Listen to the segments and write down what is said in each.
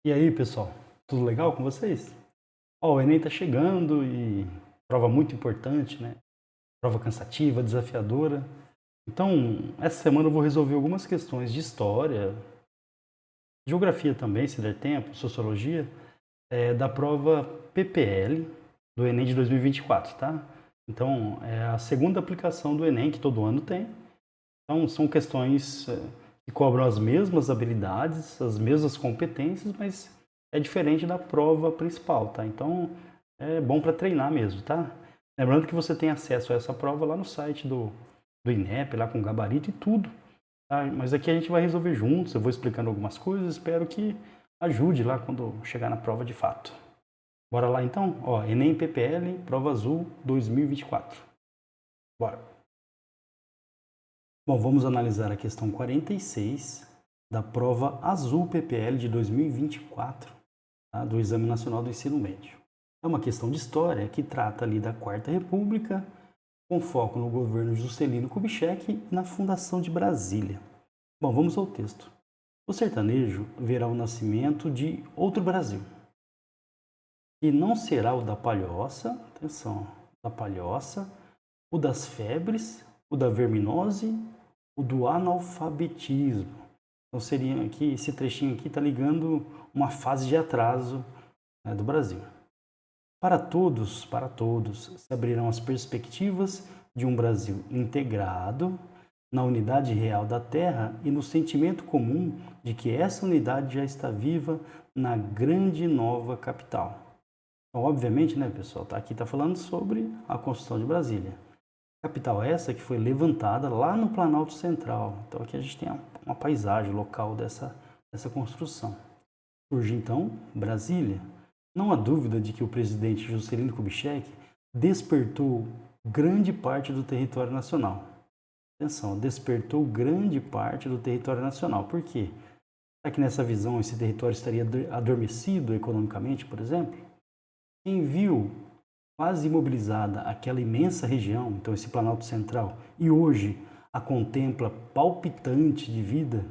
E aí, pessoal, tudo legal com vocês? Ó, o Enem tá chegando e prova muito importante, né? Prova cansativa, desafiadora. Então, essa semana eu vou resolver algumas questões de história, geografia também, se der tempo, sociologia, da prova PPL do Enem de 2024, tá? Então, é a segunda aplicação do Enem que todo ano tem. Então, são questões que cobram as mesmas habilidades, as mesmas competências, mas é diferente da prova principal, tá? Então, é bom para treinar mesmo, tá? Lembrando que você tem acesso a essa prova lá no site do INEP, lá com gabarito e tudo, tá? Mas aqui a gente vai resolver juntos, eu vou explicando algumas coisas, espero que ajude lá quando chegar na prova de fato. Bora lá então? Ó, Enem PPL, prova azul 2024. Bora! Bom, vamos analisar a questão 46 da prova Azul PPL de 2024, tá? Do Exame Nacional do Ensino Médio. É uma questão de história que trata ali da Quarta República, com foco no governo Juscelino Kubitschek e na fundação de Brasília. Bom, vamos ao texto. O sertanejo verá o nascimento de outro Brasil, e não será o da palhoça, atenção, da palhoça, o das febres, o da verminose, o do analfabetismo. Então seria aqui, esse trechinho aqui está ligando uma fase de atraso, né, do Brasil. Para todos, se abrirão as perspectivas de um Brasil integrado na unidade real da terra e no sentimento comum de que essa unidade já está viva na grande nova capital. Então, obviamente, né, pessoal, aqui está falando sobre a construção de Brasília. Capital essa que foi levantada lá no Planalto Central. Então aqui a gente tem uma paisagem local dessa construção. Surge então Brasília. Não há dúvida de que o presidente Juscelino Kubitschek despertou grande parte do território nacional. Atenção, despertou grande parte do território nacional. Por quê? Será que nessa visão esse território estaria adormecido economicamente, por exemplo? Quem viu quase imobilizada aquela imensa região, então esse Planalto Central, e hoje a contempla palpitante de vida,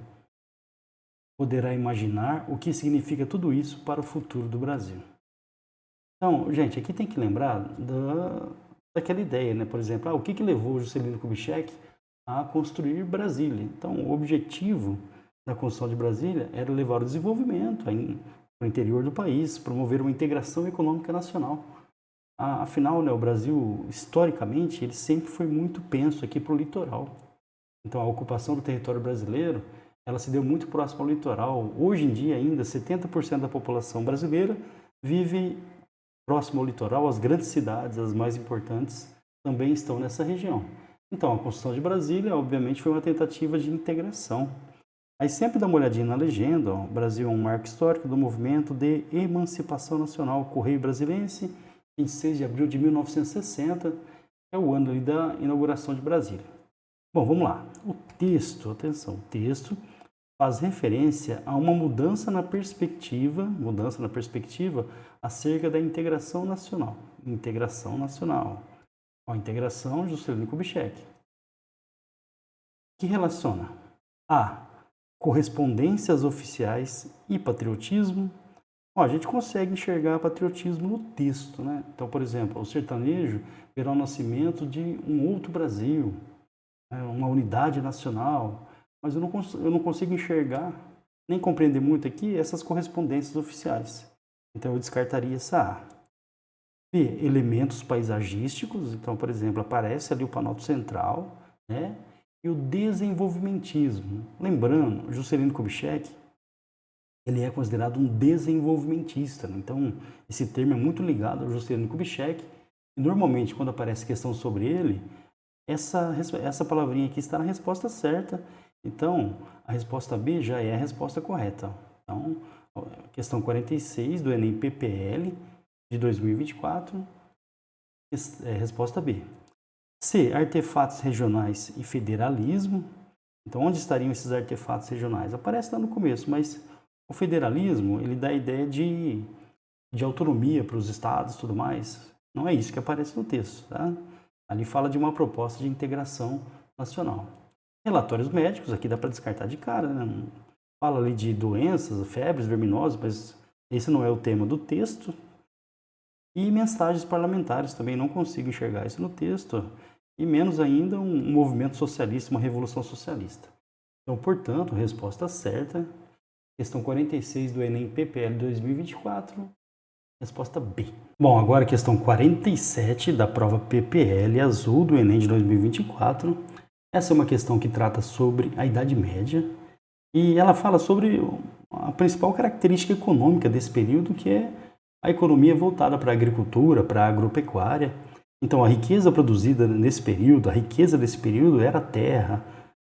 poderá imaginar o que significa tudo isso para o futuro do Brasil. Então, gente, aqui tem que lembrar daquela ideia, né? Por exemplo, o que levou Juscelino Kubitschek a construir Brasília? Então, o objetivo da construção de Brasília era levar o desenvolvimento para o interior do país, promover uma integração econômica nacional. Afinal, né, o Brasil, historicamente, ele sempre foi muito penso aqui para o litoral. Então, a ocupação do território brasileiro, ela se deu muito próximo ao litoral. Hoje em dia, ainda, 70% da população brasileira vive próximo ao litoral. As grandes cidades, as mais importantes, também estão nessa região. Então, a construção de Brasília, obviamente, foi uma tentativa de integração. Aí sempre dá uma olhadinha na legenda, ó. O Brasil é um marco histórico do movimento de emancipação nacional. Correio Brasilense, 26 de abril de 1960, é o ano ali da inauguração de Brasília. Bom, vamos lá. O texto, atenção, o texto faz referência a uma mudança na perspectiva acerca da integração nacional. Integração nacional. A integração Juscelino Kubitschek. Que relaciona a correspondências oficiais e patriotismo. A gente consegue enxergar patriotismo no texto, né? Então, por exemplo, o sertanejo verá o nascimento de um outro Brasil, né? Uma unidade nacional, mas eu não consigo enxergar, nem compreender muito aqui essas correspondências oficiais. Então, eu descartaria essa A. B, elementos paisagísticos. Então, por exemplo, aparece ali o Planalto Central, né? E o desenvolvimentismo. Lembrando, Juscelino Kubitschek, ele é considerado um desenvolvimentista. Né? Então, esse termo é muito ligado ao Juscelino Kubitschek. E normalmente, quando aparece questão sobre ele, essa palavrinha aqui está na resposta certa. Então, a resposta B já é a resposta correta. Então, questão 46 do Enem PPL de 2024, resposta B. C, artefatos regionais e federalismo. Então, onde estariam esses artefatos regionais? Aparece lá no começo, mas o federalismo, ele dá a ideia de autonomia para os estados e tudo mais. Não é isso que aparece no texto, tá? Ali fala de uma proposta de integração nacional. Relatórios médicos, aqui dá para descartar de cara, né? Fala ali de doenças, febres, verminose, mas Esse não é o tema do texto. E mensagens parlamentares também não consigo enxergar isso no texto. E menos ainda um movimento socialista, uma revolução socialista. Então, portanto, resposta certa, questão 46 do Enem PPL 2024, resposta B. Bom, agora a questão 47 da prova PPL azul do Enem de 2024. Essa é uma questão que trata sobre a Idade Média e ela fala sobre a principal característica econômica desse período, que é a economia voltada para a agricultura, para a agropecuária. Então, a riqueza produzida nesse período, a riqueza desse período era a terra,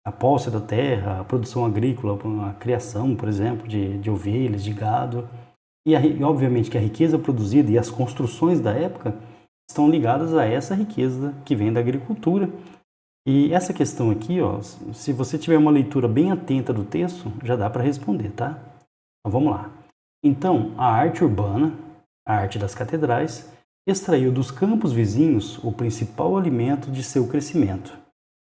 a posse da terra, a produção agrícola, a criação, por exemplo, de ovelhas, de gado. E obviamente que a riqueza produzida e as construções da época estão ligadas a essa riqueza que vem da agricultura. E essa questão aqui, ó, se você tiver uma leitura bem atenta do texto, já dá para responder, tá? Então vamos lá. Então, a arte urbana, a arte das catedrais, extraiu dos campos vizinhos o principal alimento de seu crescimento.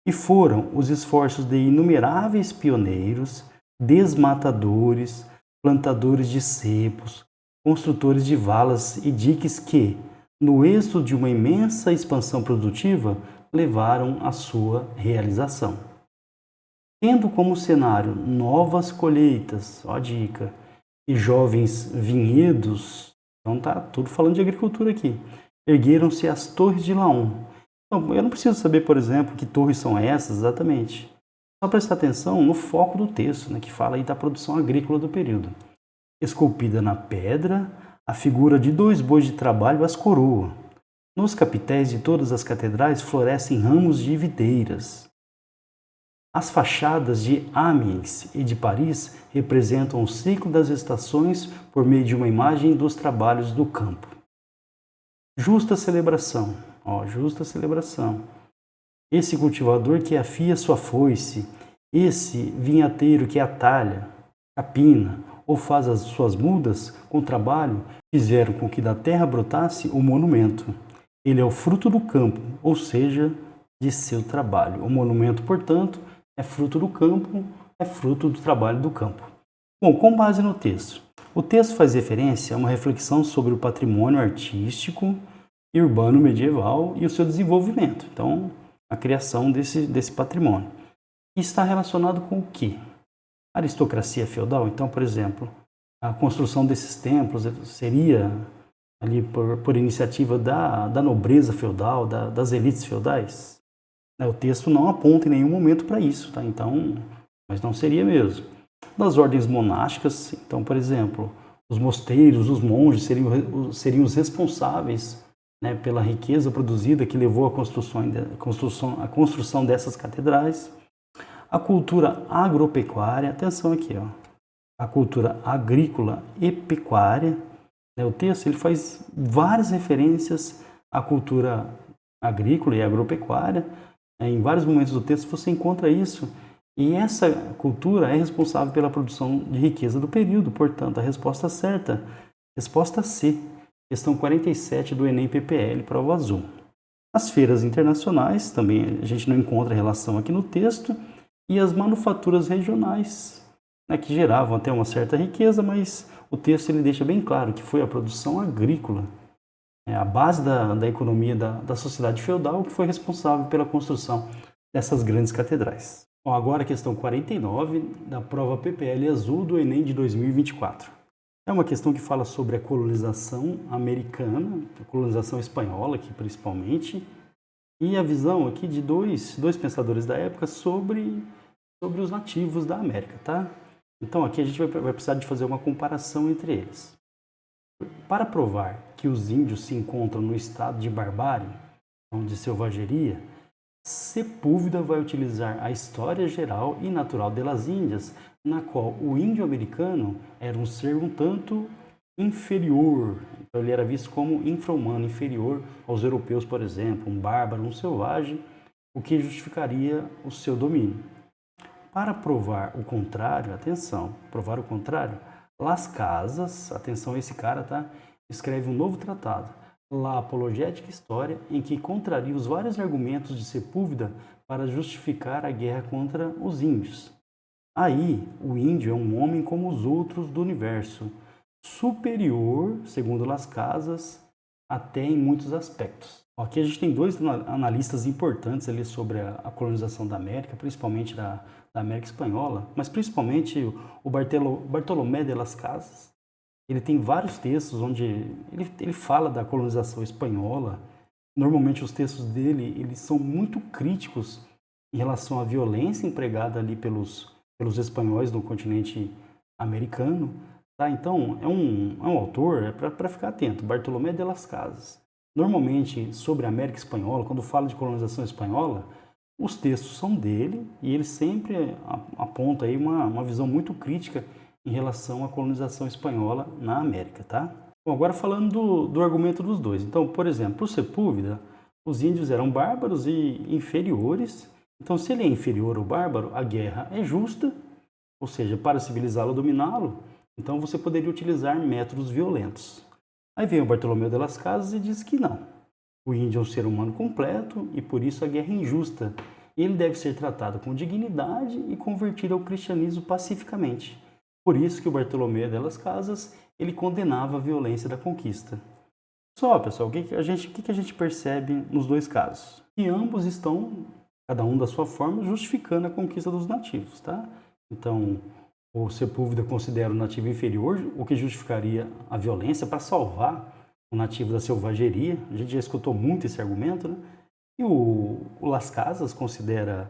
E foram os esforços de inumeráveis pioneiros, desmatadores, plantadores de cepos, construtores de valas e diques que, no êxito de uma imensa expansão produtiva, levaram à sua realização. Tendo como cenário novas colheitas, ó a dica, e jovens vinhedos, então tá tudo falando de agricultura aqui, ergueram-se as torres de Laon. Então, eu não preciso saber, por exemplo, que torres são essas exatamente. Só prestar atenção no foco do texto, né, que fala aí da produção agrícola do período. Esculpida na pedra, a figura de 2 bois de trabalho as coroa. Nos capitéis de todas as catedrais florescem ramos de videiras. As fachadas de Amiens e de Paris representam o ciclo das estações por meio de uma imagem dos trabalhos do campo. Justa celebração, ó, justa celebração. Esse cultivador que afia sua foice, esse vinhateiro que atalha, capina ou faz as suas mudas com trabalho, fizeram com que da terra brotasse o monumento. Ele é o fruto do campo, ou seja, de seu trabalho. O monumento, portanto, é fruto do campo, é fruto do trabalho do campo. Bom, com base no texto. O texto faz referência a uma reflexão sobre o patrimônio artístico e urbano medieval e o seu desenvolvimento. Então, a criação desse patrimônio. E está relacionado com o quê? Aristocracia feudal. Então, por exemplo, a construção desses templos seria ali por iniciativa da nobreza feudal, das elites feudais. O texto não aponta em nenhum momento para isso, tá? Então, mas não seria mesmo. Das ordens monásticas, então, por exemplo, os mosteiros, os monges seriam os responsáveis, né, pela riqueza produzida que levou à construção dessas catedrais. A cultura agropecuária, atenção aqui, ó, a cultura agrícola e pecuária. O texto ele faz várias referências à cultura agrícola e agropecuária. Em vários momentos do texto você encontra isso. E essa cultura é responsável pela produção de riqueza do período. Portanto, a resposta certa, resposta C, questão 47 do Enem PPL, prova azul. As feiras internacionais, também a gente não encontra relação aqui no texto. E as manufaturas regionais, né, que geravam até uma certa riqueza, mas o texto ele deixa bem claro que foi a produção agrícola, a base da economia da sociedade feudal, que foi responsável pela construção dessas grandes catedrais. Bom, agora a questão 49 da prova PPL azul do Enem de 2024. É uma questão que fala sobre a colonização americana, a colonização espanhola aqui principalmente, e a visão aqui de dois pensadores da época sobre os nativos da América, tá? Então aqui a gente vai precisar de fazer uma comparação entre eles. Para provar que os índios se encontram no estado de barbárie, ou de selvageria, Sepúlveda vai utilizar a história geral e natural das Índias, na qual o índio americano era um ser um tanto inferior. Então ele era visto como infra-humano, inferior aos europeus, por exemplo, um bárbaro, um selvagem, o que justificaria o seu domínio. Para provar o contrário, atenção, provar o contrário, Las Casas, atenção esse cara, tá? Escreve um novo tratado, La Apologética História, em que contraria os vários argumentos de Sepúlveda para justificar a guerra contra os índios. Aí, o índio é um homem como os outros do universo, superior, segundo Las Casas, até em muitos aspectos. Aqui a gente tem dois analistas importantes ali sobre a colonização da América, principalmente da América Espanhola, mas principalmente o Bartolomé de Las Casas. Ele tem vários textos onde ele fala da colonização espanhola. Normalmente os textos dele eles são muito críticos em relação à violência empregada ali pelos espanhóis no continente americano. Tá? Então, é um autor, para ficar atento, Bartolomé de Las Casas. Normalmente, sobre a América Espanhola, quando fala de colonização espanhola, os textos são dele e ele sempre aponta aí uma visão muito crítica em relação à colonização espanhola na América, tá? Bom, agora falando do argumento dos dois. Então, por exemplo, para o Sepúlveda, os índios eram bárbaros e inferiores. Então, se ele é inferior ao bárbaro, a guerra é justa, ou seja, para civilizá-lo, dominá-lo, então você poderia utilizar métodos violentos. Aí vem o Bartolomeu de Las Casas e diz que não. O índio é um ser humano completo e por isso a guerra é injusta. Ele deve ser tratado com dignidade e convertido ao cristianismo pacificamente. Por isso que o Bartolomeu de Las Casas ele condenava a violência da conquista. Só, pessoal, o que a gente percebe nos dois casos? Que ambos estão, cada um da sua forma, justificando a conquista dos nativos, tá? Então, o Sepúlveda considera o nativo inferior, o que justificaria a violência para salvar o nativo da selvageria. A gente já escutou muito esse argumento, né? E o Las Casas considera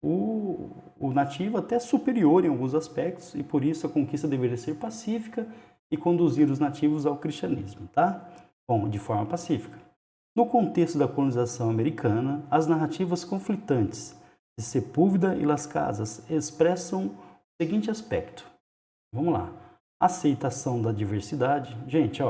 o nativo até superior em alguns aspectos e por isso a conquista deveria ser pacífica e conduzir os nativos ao cristianismo, tá? Bom, de forma pacífica. No contexto da colonização americana, as narrativas conflitantes de Sepúlveda e Las Casas expressam o seguinte aspecto. Vamos lá. Aceitação da diversidade. Gente,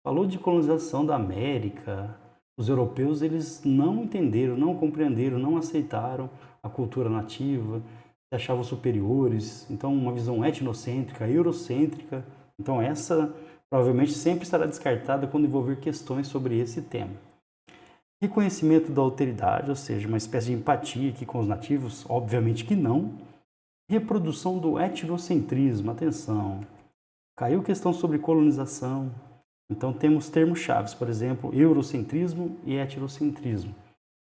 falou de colonização da América. Os europeus eles não entenderam, não compreenderam, não aceitaram a cultura nativa, se achavam superiores. Então, uma visão etnocêntrica, eurocêntrica. Então, essa provavelmente sempre estará descartada quando envolver questões sobre esse tema. Reconhecimento da alteridade, ou seja, uma espécie de empatia aqui com os nativos, obviamente que não. Reprodução do etnocentrismo, atenção. Caiu questão sobre colonização. Então temos termos-chave, por exemplo, eurocentrismo e etnocentrismo.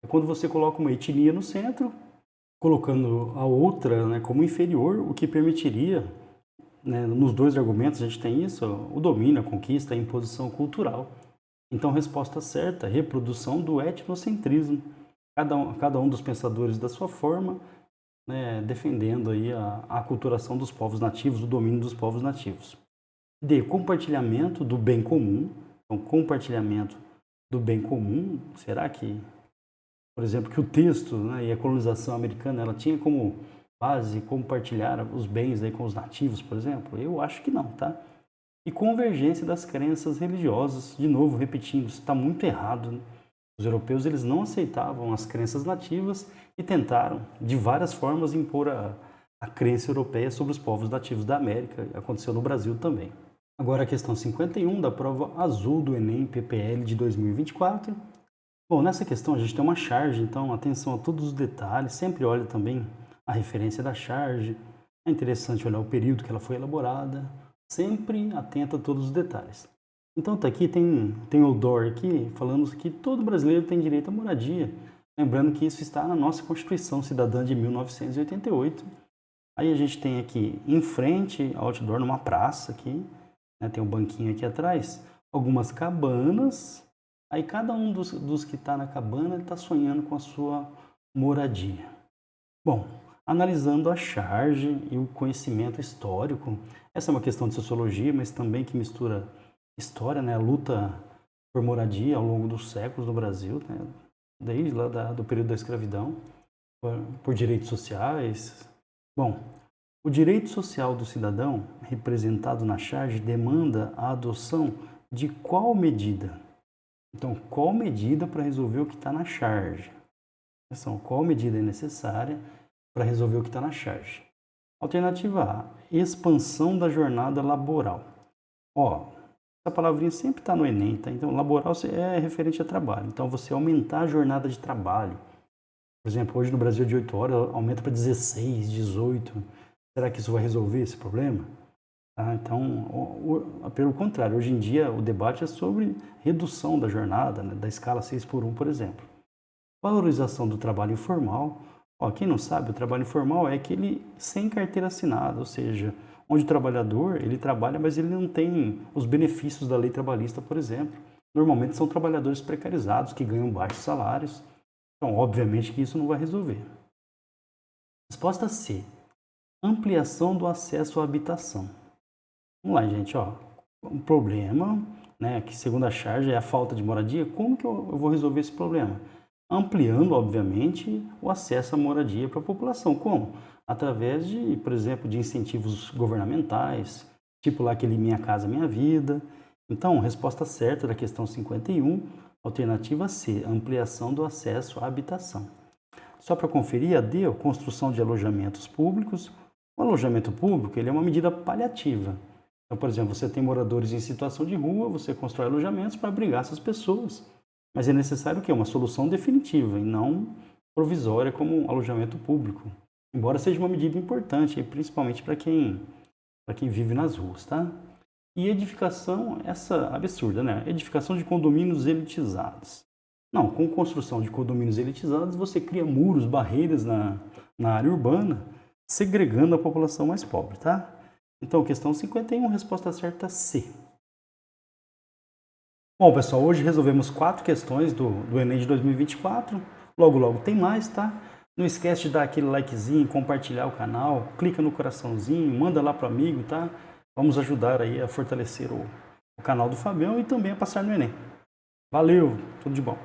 É quando você coloca uma etnia no centro, colocando a outra, né, como inferior, o que permitiria, né, nos dois argumentos a gente tem isso, o domínio, a conquista, a imposição cultural. Então, resposta certa, reprodução do etnocentrismo. Cada um dos pensadores da sua forma, né, defendendo aí a aculturação dos povos nativos, o domínio dos povos nativos. D, compartilhamento do bem comum. Então, compartilhamento do bem comum, será que, por exemplo, que o texto, né, e a colonização americana, ela tinha como base compartilhar os bens aí com os nativos, por exemplo? Eu acho que não, tá? E convergência das crenças religiosas, de novo, repetindo, isso está muito errado, né? Os europeus eles não aceitavam as crenças nativas e tentaram, de várias formas, impor a crença europeia sobre os povos nativos da América. Aconteceu no Brasil também. Agora a questão 51 da prova azul do Enem PPL de 2024. Bom, nessa questão a gente tem uma charge, então atenção a todos os detalhes, sempre olha também a referência da charge, é interessante olhar o período que ela foi elaborada, sempre atenta a todos os detalhes. Então tá aqui, tem o DOR aqui, falando que todo brasileiro tem direito à moradia, lembrando que isso está na nossa Constituição Cidadã de 1988. Aí a gente tem aqui, em frente ao outdoor, numa praça aqui, né, tem um banquinho aqui atrás, algumas cabanas, aí cada um dos que está na cabana está sonhando com a sua moradia. Bom, analisando a charge e o conhecimento histórico, essa é uma questão de sociologia, mas também que mistura história, né, a luta por moradia ao longo dos séculos no Brasil, né, desde lá do período da escravidão, por direitos sociais. Bom, o direito social do cidadão, representado na charge, demanda a adoção de qual medida? Então, qual medida para resolver o que está na charge? Então, qual medida é necessária para resolver o que está na charge? Alternativa A, expansão da jornada laboral. Essa palavrinha sempre está no Enem, tá? Então, laboral é referente a trabalho. Então, você aumentar a jornada de trabalho. Por exemplo, hoje no Brasil de 8 horas, aumenta para 16, 18. Será que isso vai resolver esse problema? Tá? Então, pelo contrário, hoje em dia o debate é sobre redução da jornada, né, da escala 6 por 1, por exemplo. Valorização do trabalho informal. Ó, quem não sabe, o trabalho informal é aquele sem carteira assinada, ou seja, onde o trabalhador ele trabalha, mas ele não tem os benefícios da lei trabalhista, por exemplo. Normalmente são trabalhadores precarizados que ganham baixos salários. Então, obviamente que isso não vai resolver. Resposta C. Ampliação do acesso à habitação. Vamos lá, gente, ó. Um problema, né, que segundo a charge é a falta de moradia. Como que eu vou resolver esse problema? Ampliando, obviamente, o acesso à moradia para a população. Como? Através de, por exemplo, de incentivos governamentais, tipo lá aquele Minha Casa Minha Vida. Então, resposta certa da questão 51, alternativa C, ampliação do acesso à habitação. Só para conferir, a D, construção de alojamentos públicos. O alojamento público ele é uma medida paliativa. Então, por exemplo, você tem moradores em situação de rua, você constrói alojamentos para abrigar essas pessoas. Mas é necessário o quê? Uma solução definitiva e não provisória como um alojamento público. Embora seja uma medida importante, principalmente para quem vive nas ruas, tá? E edificação, essa absurda, né? Edificação de condomínios elitizados. Não, com construção de condomínios elitizados, você cria muros, barreiras na área urbana, segregando a população mais pobre, tá? Então, questão 51, resposta certa C. Bom, pessoal, hoje resolvemos 4 questões do Enem de 2024. Logo, logo tem mais, tá? Não esquece de dar aquele likezinho, compartilhar o canal, clica no coraçãozinho, manda lá para o amigo, tá? Vamos ajudar aí a fortalecer o canal do Fabião e também a passar no Enem. Valeu, tudo de bom.